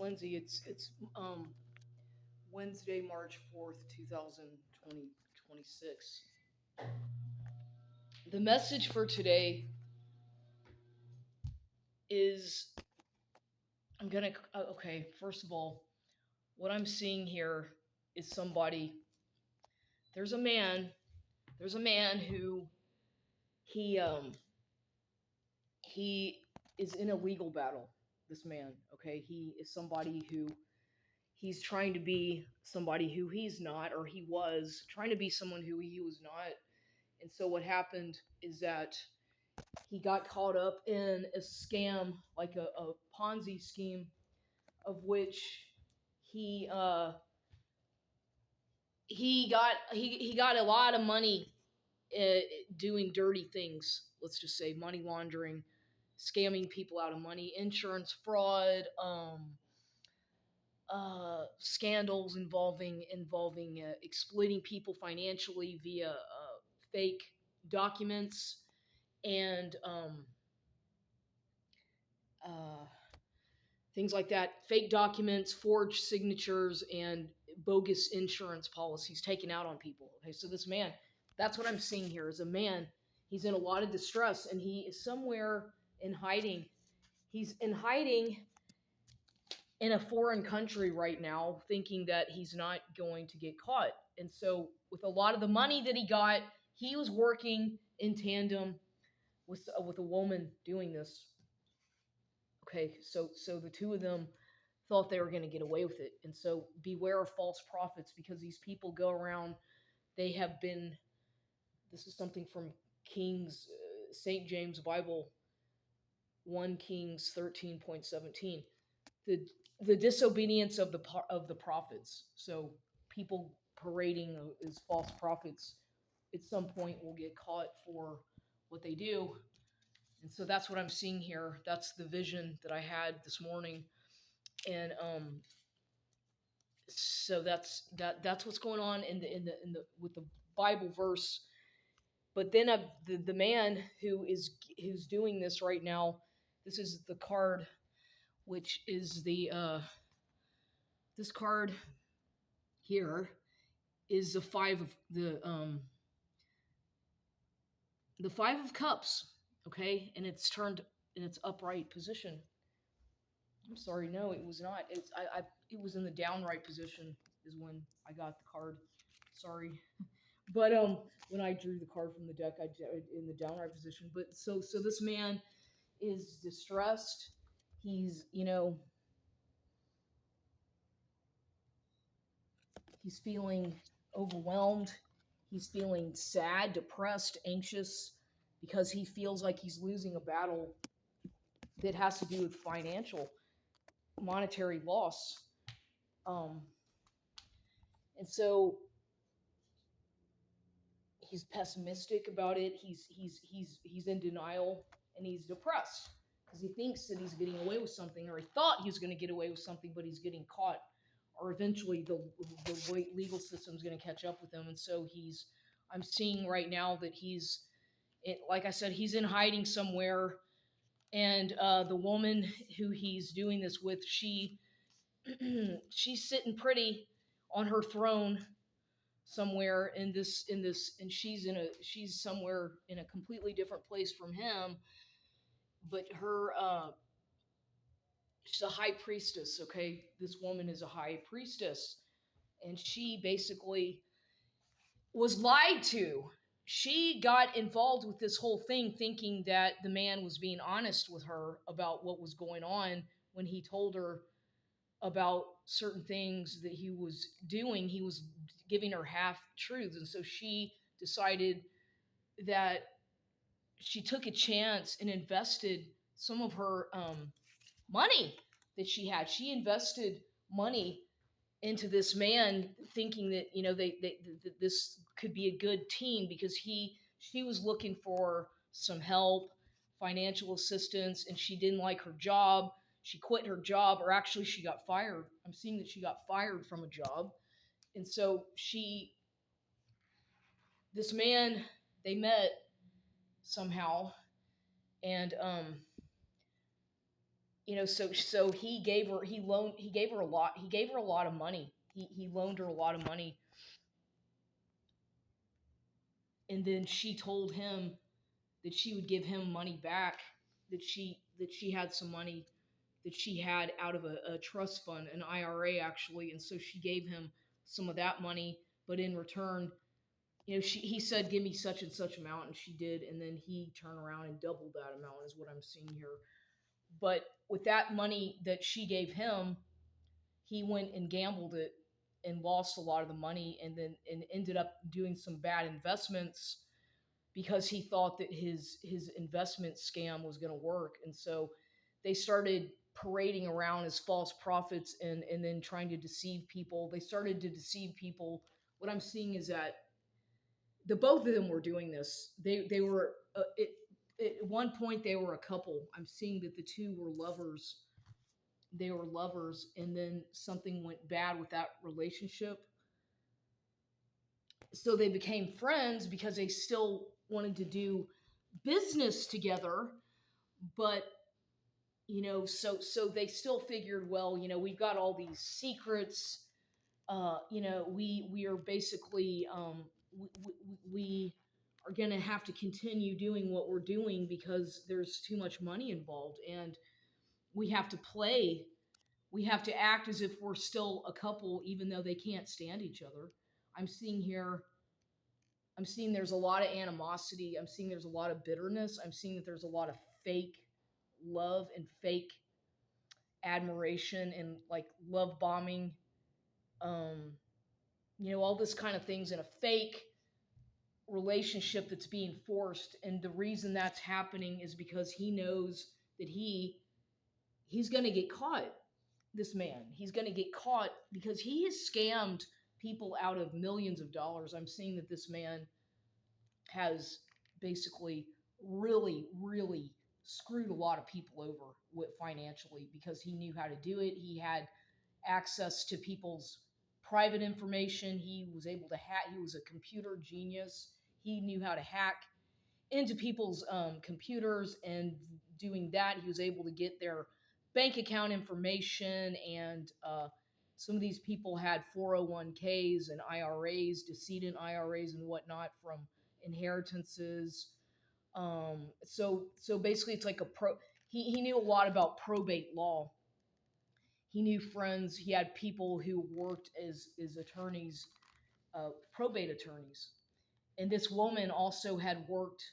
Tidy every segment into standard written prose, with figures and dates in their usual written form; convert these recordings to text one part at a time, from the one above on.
Lindsay. It's Wednesday, March 4th, 2026. The message for today is I'm gonna okay. First of all, what I'm seeing here is somebody. There's a man. There's a man who he um he is in a legal battle. This man, okay, he is somebody who he's trying to be somebody who he's not, or he was trying to be someone who he was not. And so what happened is that he got caught up in a scam, like a Ponzi scheme, of which he he got a lot of money uh, doing dirty things. Let's just say money laundering, scamming people out of money, insurance fraud, scandals involving exploiting people financially via fake documents and uh, things like that. Fake documents, forged signatures, and bogus insurance policies taken out on people. Okay, so this man, that's what I'm seeing here is a man. He's in a lot of distress, and he is somewhere in hiding. He's in hiding in a foreign country right now, thinking that he's not going to get caught. And so, with a lot of the money that he got, he was working in tandem with a woman doing this. Okay, so the two of them thought they were going to get away with it. And so, beware of false prophets because these people go around. They have been. This is something from Kings, Saint James Bible, 1 Kings 13.17. The disobedience of the prophets. So people parading as false prophets at some point will get caught for what they do. And so that's what I'm seeing here. That's the vision that I had this morning. And so that's what's going on in the with the Bible verse. But then the man who's doing this right now, this is the card, which is the this card here is the five of cups, okay, and it's turned in its upright position. I'm sorry, no, it was not. It was in the downright position is when I got the card. Sorry, but when I drew the card from the deck, I did it in the downright position. But so this man is distressed. He's he's feeling overwhelmed. He's feeling sad, depressed, anxious because he feels like he's losing a battle that has to do with financial, monetary loss. Um, and so he's pessimistic about it. He's in denial and he's depressed because he thinks that he's getting away with something, or he thought he was going to get away with something, but he's getting caught, or eventually the legal system's going to catch up with him. And so I'm seeing right now that like I said, he's in hiding somewhere. And the woman who he's doing this with, she's sitting pretty on her throne somewhere and she's somewhere in a completely different place from him. But she's a high priestess. Okay, this woman is a high priestess, and she basically was lied to. She got involved with this whole thing thinking that the man was being honest with her about what was going on when he told her about certain things that he was doing. He was giving her half truths. And so she decided that she took a chance and invested some of her money that she had. She invested money into this man, thinking that that this could be a good team because she was looking for some help, financial assistance, and she didn't like her job. She quit her job, or actually she got fired. I'm seeing that she got fired from a job. And so this man, they met somehow, and So he gave her a lot. He gave her a lot of money. He loaned her a lot of money, and then she told him that she would give him money back. That she had some money that she had out of a trust fund, an IRA actually, and so she gave him some of that money. But in return, he said, "Give me such and such amount," and she did, and then he turned around and doubled that amount, is what I'm seeing here. But with that money that she gave him, he went and gambled it and lost a lot of the money, and ended up doing some bad investments because he thought that his investment scam was going to work. And so they started parading around as false prophets, and then trying to deceive people. They started to deceive people. What I'm seeing is that the both of them were doing this. They were at one point they were a couple. I'm seeing that the two were lovers. They were lovers, and then something went bad with that relationship. So they became friends because they still wanted to do business together, but so they still figured, well, we've got all these secrets. We are basically we are going to have to continue doing what we're doing because there's too much money involved, and we have to play. We have to act as if we're still a couple, even though they can't stand each other. I'm seeing here. I'm seeing there's a lot of animosity. I'm seeing there's a lot of bitterness. I'm seeing that there's a lot of fake love and fake admiration and like love bombing. Um, all this kind of things in a fake relationship that's being forced. And the reason that's happening is because he knows that he's going to get caught. This man, he's going to get caught because he has scammed people out of millions of dollars. I'm seeing that this man has basically really, really screwed a lot of people over with financially because he knew how to do it. He had access to people's private information. He was able to hack. He was a computer genius. He knew how to hack into people's computers, and doing that, he was able to get their bank account information. And some of these people had 401ks and IRAs, decedent IRAs, and whatnot from inheritances. So basically, it's like a pro. He knew a lot about probate law. He knew friends. He had people who worked as attorneys, probate attorneys. And this woman also had worked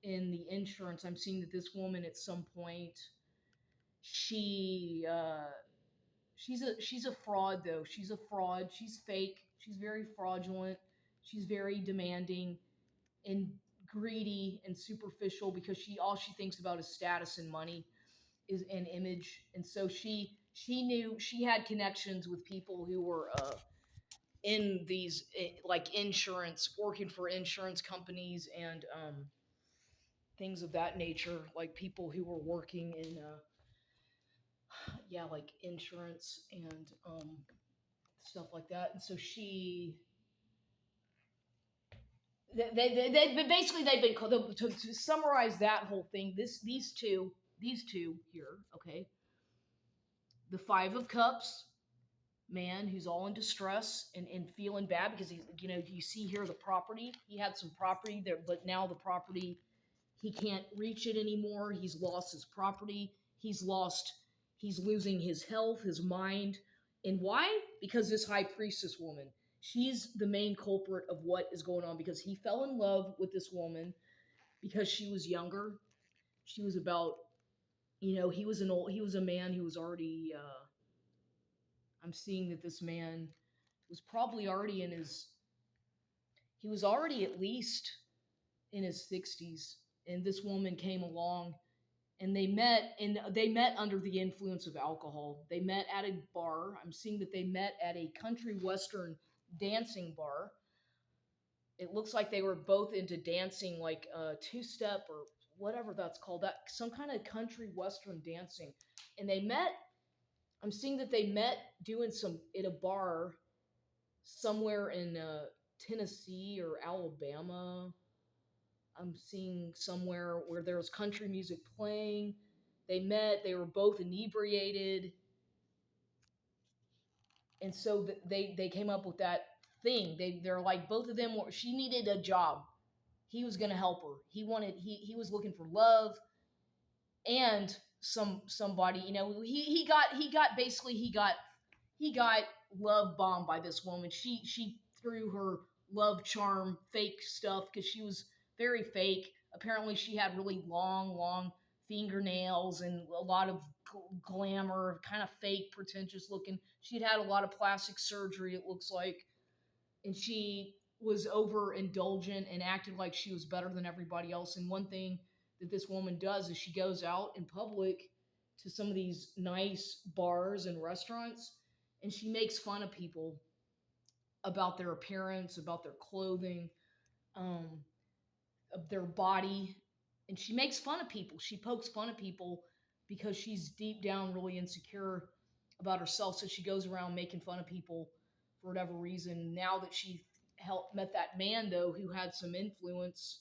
in the insurance. I'm seeing that this woman at some point, she she's a fraud though. She's a fraud. She's fake. She's very fraudulent. She's very demanding and greedy and superficial because she thinks about is status and money is an image. And so she knew she had connections with people who were in these like insurance, working for insurance companies, and things of that nature, like people who were working in yeah, like insurance and stuff like that. And so they basically they've been called to summarize that whole thing. These two here, okay, the Five of Cups man who's all in distress and feeling bad because you see here the property, he had some property there, but now the property, he can't reach it anymore. He's lost his property. He's losing his health, his mind. And why? Because this high priestess woman, she's the main culprit of what is going on, because he fell in love with this woman because she was younger. She was about, he was a man who was already, I'm seeing that this man was probably already he was already at least in his 60s. And this woman came along, and they met under the influence of alcohol. They met at a bar. I'm seeing that they met at a country western dancing bar. It looks like they were both into dancing, like two-step or whatever that's called, that some kind of country western dancing. And they met. I'm seeing that they met doing some at a bar somewhere in Tennessee or Alabama. I'm seeing somewhere where there's country music playing. They met. They were both inebriated, and so they came up with that thing. They're like both of them were. She needed a job. He was going to help her. He was looking for love and somebody. He got love bombed by this woman. She threw her love charm fake stuff because she was very fake. Apparently, she had really long fingernails and a lot of glamour, kind of fake, pretentious looking. She'd had a lot of plastic surgery, it looks like, and she was overindulgent and acted like she was better than everybody else. And one thing that this woman does is she goes out in public to some of these nice bars and restaurants, and she makes fun of people about their appearance, about their clothing, um, of their body, and she makes fun of people. She pokes fun of people because she's deep down really insecure about herself. So she goes around making fun of people for whatever reason. Now that she met that man though, who had some influence,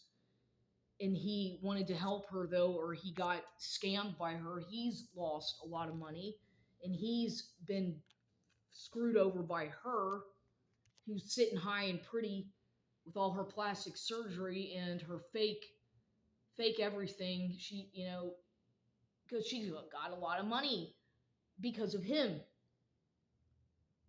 and he wanted to help her though, or he got scammed by her. He's lost a lot of money, and he's been screwed over by her, who's sitting high and pretty with all her plastic surgery and her fake everything. She, because she's got a lot of money because of him.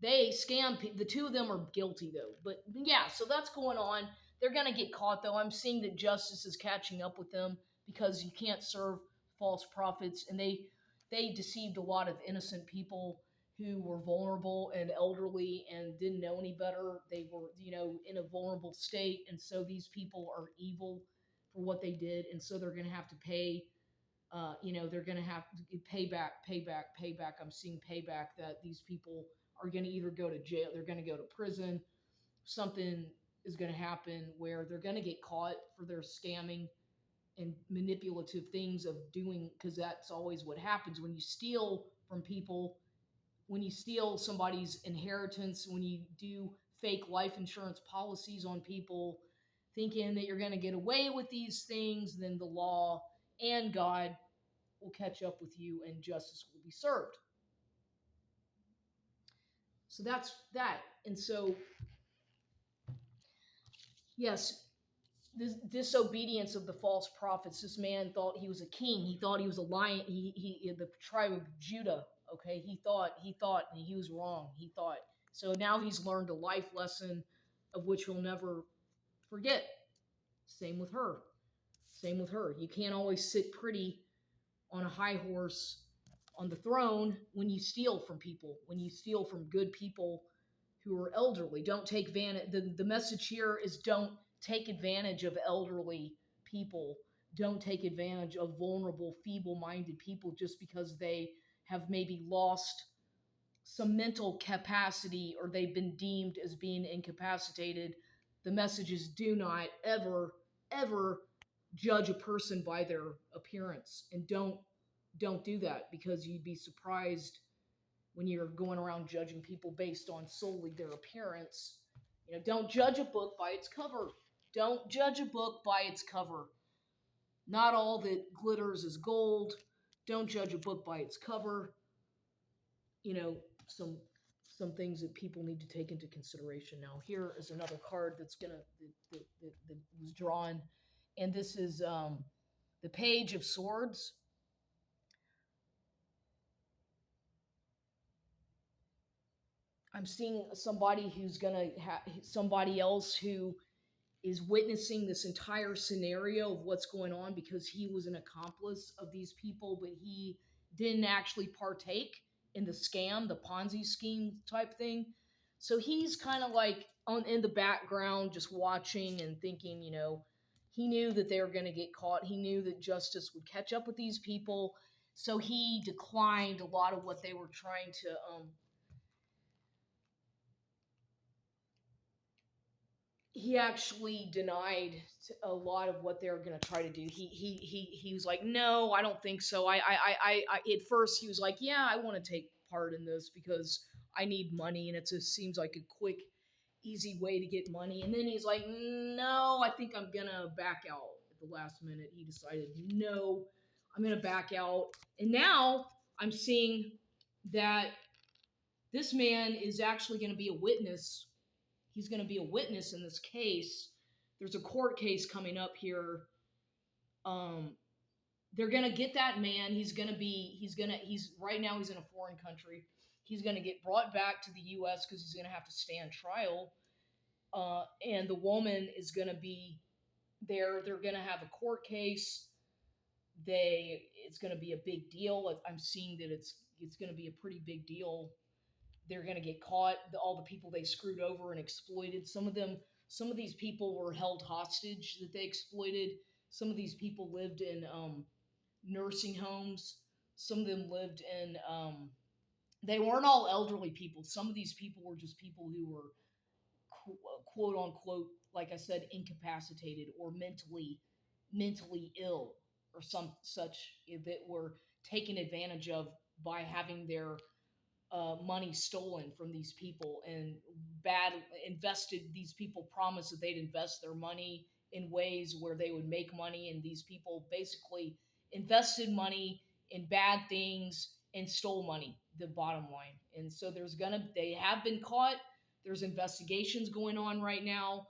They scam the two of them are guilty though. But yeah, so that's going on. They're going to get caught though. I'm seeing that justice is catching up with them because you can't serve false prophets, and they deceived a lot of innocent people who were vulnerable and elderly and didn't know any better. They were, in a vulnerable state, and so these people are evil for what they did, and so they're going to have to pay. They're going to have to payback. I'm seeing payback that these people are going to either go to jail, they're going to go to prison, something is going to happen where they're going to get caught for their scamming and manipulative things of doing, because that's always what happens when you steal from people, when you steal somebody's inheritance, when you do fake life insurance policies on people, thinking that you're going to get away with these things, then the law and God will catch up with you and justice will be served. So that's that. And so, yes, this disobedience of the false prophets. This man thought he was a king. He thought he was a lion. He the tribe of Judah. Okay, he thought, and he was wrong. He thought. So now he's learned a life lesson of which he'll never forget. Same with her. Same with her. You can't always sit pretty on a high horse on the throne when you steal from people, when you steal from good people who are elderly. Don't take advantage. The message here is don't take advantage of elderly people. Don't take advantage of vulnerable, feeble minded people just because they have maybe lost some mental capacity or they've been deemed as being incapacitated. The message is do not ever judge a person by their appearance, and don't do that, because you'd be surprised when you're going around judging people based on solely their appearance. Don't judge a book by its cover. Don't judge a book by its cover. Not all that glitters is gold. Don't judge a book by its cover. You know, some some things that people need to take into consideration. Now, here is another card that was drawn, and this is the Page of Swords. I'm seeing somebody who's gonna have somebody else who is witnessing this entire scenario of what's going on because he was an accomplice of these people, but he didn't actually partake in the scam, the Ponzi scheme type thing. So he's kind of like on in the background, just watching and thinking, he knew that they were going to get caught. He knew that justice would catch up with these people. So he declined a lot of what they were trying to he actually denied a lot of what they were going to try to do. He was like, no, I don't think so. At first he was like, yeah, I want to take part in this because I need money and it just seems like a quick, easy way to get money. And then he's like, no, I think I'm going to back out at the last minute. He decided, no, I'm going to back out. And now I'm seeing that this man is actually going to be a witness. He's going to be a witness in this case. There's a court case coming up here. They're going to get that man. He's right now he's in a foreign country. He's going to get brought back to the U.S. because he's going to have to stand trial. And the woman is going to be there. They're going to have a court case. It's going to be a big deal. I'm seeing that it's going to be a pretty big deal. They're going to get caught. All the people they screwed over and exploited. Some of these people were held hostage that they exploited. Some of these people lived in nursing homes. Some of them lived in. They weren't all elderly people. Some of these people were just people who were quote unquote, like I said, incapacitated or mentally ill or some such that were taken advantage of by having their money stolen from these people and these people promised that they'd invest their money in ways where they would make money, and these people basically invested money in bad things and stole money, the bottom line. And so they have been caught. There's investigations going on right now.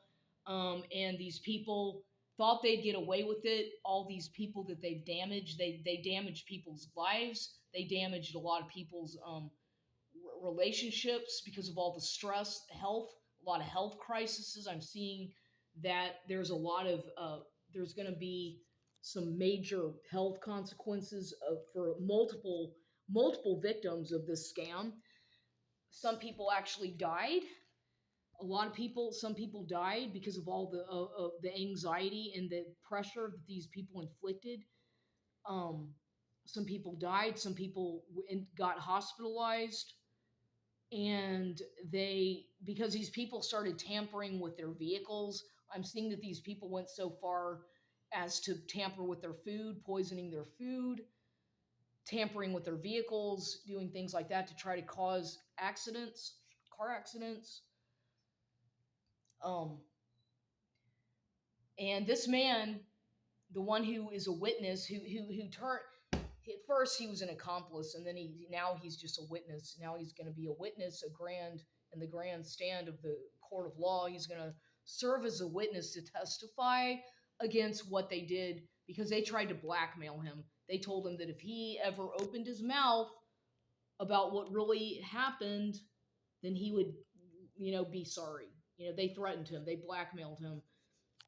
And these people thought they'd get away with it. All these people that they've damaged, they damaged people's lives. They damaged a lot of people's relationships because of all the stress, a lot of health crises. I'm seeing that there's there's going to be some major health consequences for multiple victims of this scam. Some people actually died. Some people died because of all the anxiety and the pressure that these people inflicted. Some people died. Some people got hospitalized. And because these people started tampering with their vehicles. I'm seeing that these people went so far as to tamper with their food, poisoning their food, tampering with their vehicles, doing things like that to try to cause car accidents. And this man, the one who is a witness, who turned, at first he was an accomplice, and then now he's just a witness. Now he's going to be a witness, in the grand stand of the court of law. He's going to serve as a witness to testify against what they did because they tried to blackmail him. They told him that if he ever opened his mouth about what really happened, then he would, be sorry. They threatened him. They blackmailed him.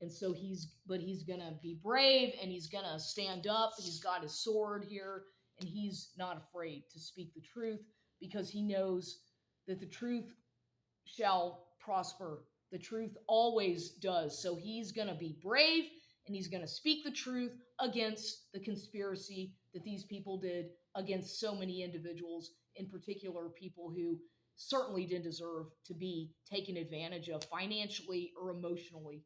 And so he's going to be brave, and he's going to stand up. He's got his sword here, and he's not afraid to speak the truth because he knows that the truth shall prosper. The truth always does. So he's going to be brave, and he's going to speak the truth against the conspiracy that these people did against so many individuals, in particular people who certainly didn't deserve to be taken advantage of financially or emotionally.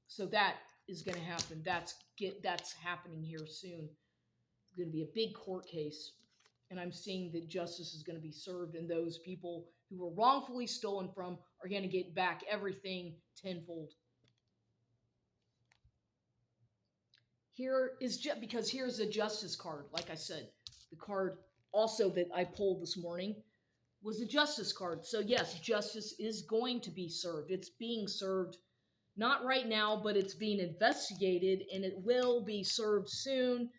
So that is going to happen. That's happening here soon. It's going to be a big court case, and I'm seeing that justice is going to be served, and those people who were wrongfully stolen from are going to get back everything tenfold. Because here's a justice card. Like I said, the card also that I pulled this morning was a justice card. So yes, justice is going to be served. It's being served. Not right now, but it's being investigated, and it will be served soon.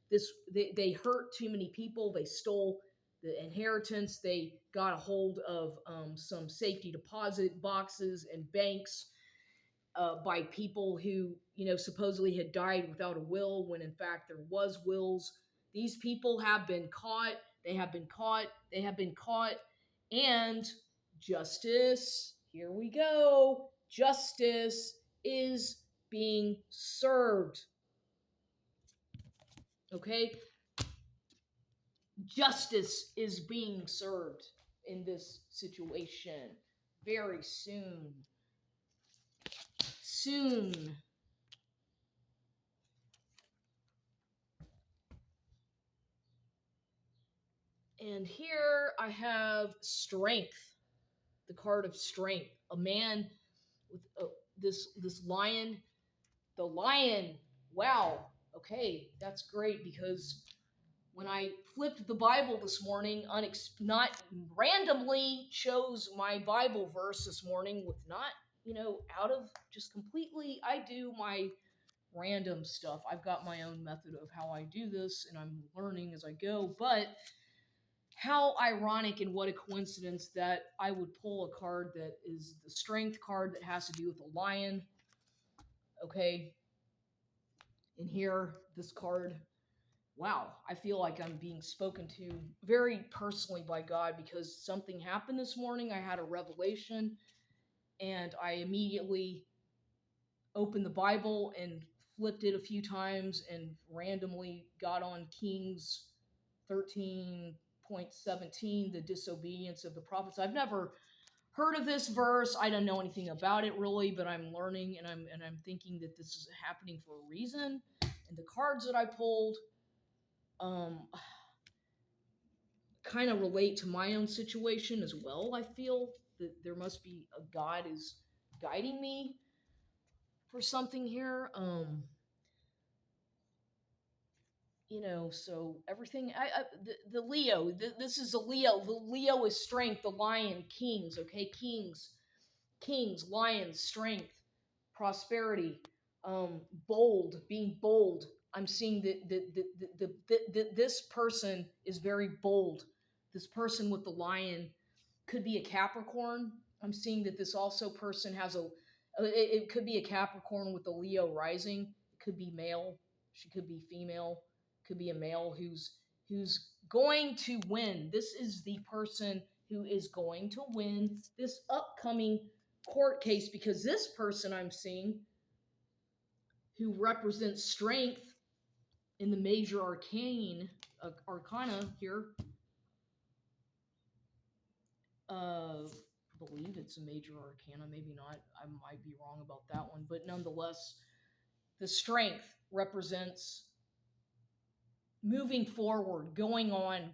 They hurt too many people. They stole the inheritance. They got a hold of some safety deposit boxes and banks by people who, supposedly had died without a will, when in fact there was wills. These people have been caught. They have been caught. They have been caught. And justice, here we go. Justice is being served. Okay? Justice is being served in this situation very soon. Soon. And here I have strength, the card of strength. A man with this lion. The lion, wow, Okay, that's great because when I flipped the Bible this morning, not randomly chose my Bible verse this morning with not, out of just completely, I do my random stuff. I've got my own method of how I do this and I'm learning as I go, but how ironic and what a coincidence that I would pull a card that is the strength card that has to do with a lion. Okay. And here, this card, wow, I feel like I'm being spoken to very personally by God because something happened this morning. I had a revelation and I immediately opened the Bible and flipped it a few times and randomly got on Kings 13:17, the disobedience of the prophets. I've never heard of this verse. I don't know anything about it really, but I'm learning and I'm thinking that this is happening for a reason. And the cards that I pulled um kind of relate to my own situation as well. I feel that there must be a God is guiding me for something here. So everything the Leo, this is a Leo. The Leo is strength, the lion, kings, okay? Kings, lions, strength, prosperity, bold, being bold. I'm seeing that this person is very bold. This person with the lion could be a Capricorn. I'm seeing that this also person has it could be a Capricorn with a Leo rising. It could be male. She could be female. Could be a male who's going to win. This is the person who is going to win this upcoming court case because this person I'm seeing who represents strength in the major arcana here. Believe it's a major arcana, maybe not. I might be wrong about that one, but nonetheless, the strength represents moving forward, going on,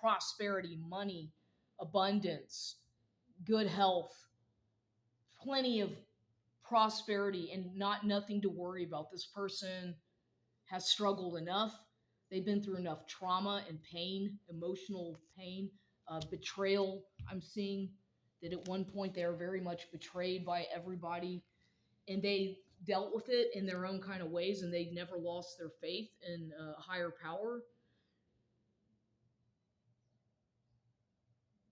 prosperity, money, abundance, good health, plenty of prosperity and nothing to worry about. This person has struggled enough. They've been through enough trauma and pain, emotional pain, betrayal. I'm seeing that at one point they are very much betrayed by everybody and they dealt with it in their own kind of ways and they never lost their faith in higher power.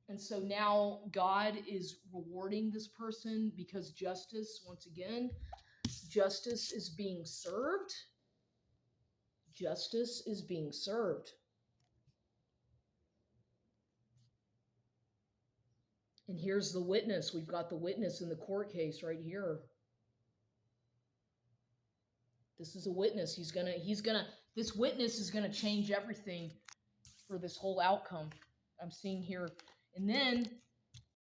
And so now God is rewarding this person because justice, once again, justice is being served. Justice is being served. And here's the witness. We've got the witness in the court case right here. This is a witness. This witness is gonna change everything for this whole outcome. I'm seeing here. And then